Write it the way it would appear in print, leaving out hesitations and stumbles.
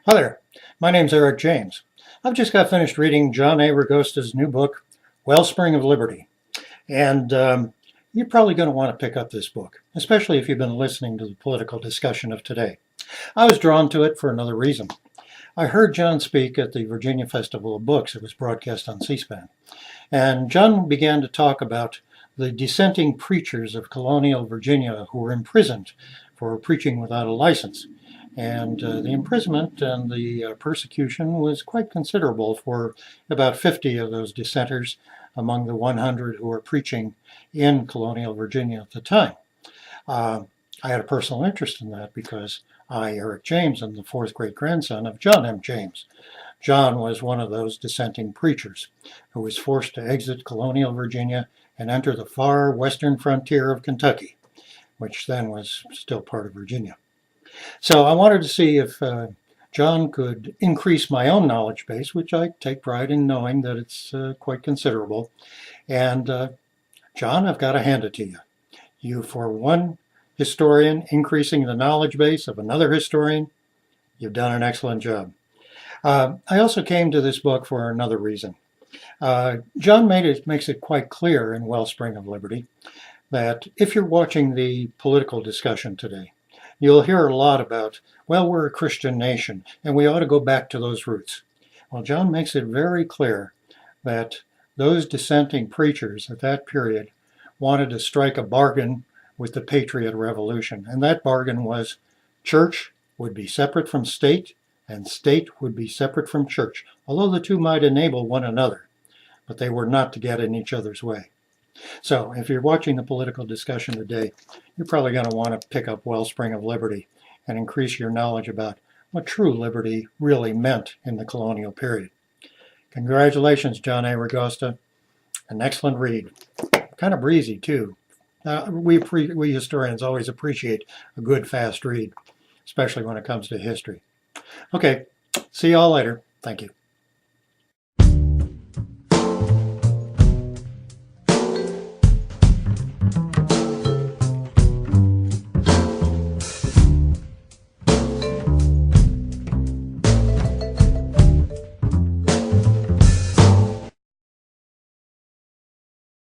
Hi there, my name's Eric James. I've just got finished reading John A. Ragosta's new book, Wellspring of Liberty. And you're probably going to want to pick up this book, especially if you've been listening to the political discussion of today. I was drawn to it for another reason. I heard John speak at the Virginia Festival of Books. It was broadcast on C-SPAN. And John began to talk about the dissenting preachers of colonial Virginia who were imprisoned for preaching without a license. And the imprisonment and the persecution was quite considerable for about 50 of those dissenters among the 100 who were preaching in colonial Virginia at the time. I had a personal interest in that because I, Eric James, am the fourth great-grandson of John M. James. John was one of those dissenting preachers who was forced to exit colonial Virginia and enter the far western frontier of Kentucky, which then was still part of Virginia. So I wanted to see if John could increase my own knowledge base, which I take pride in knowing that it's quite considerable. And John, I've got to hand it to you. You, for one historian, increasing the knowledge base of another historian, you've done an excellent job. I also came to this book for another reason. John makes it quite clear in Wellspring of Liberty that if you're watching the political discussion today, you'll hear a lot about, well, we're a Christian nation, and we ought to go back to those roots. Well, John makes it very clear that those dissenting preachers at that period wanted to strike a bargain with the Patriot Revolution, and that bargain was church would be separate from state, and state would be separate from church, although the two might enable one another, but they were not to get in each other's way. So if you're watching the political discussion today, you're probably going to want to pick up Wellspring of Liberty and increase your knowledge about what true liberty really meant in the colonial period. Congratulations, John A. Ragosta. An excellent read. Kind of breezy, too. We historians always appreciate a good, fast read, especially when it comes to history. Okay, see you all later. Thank you.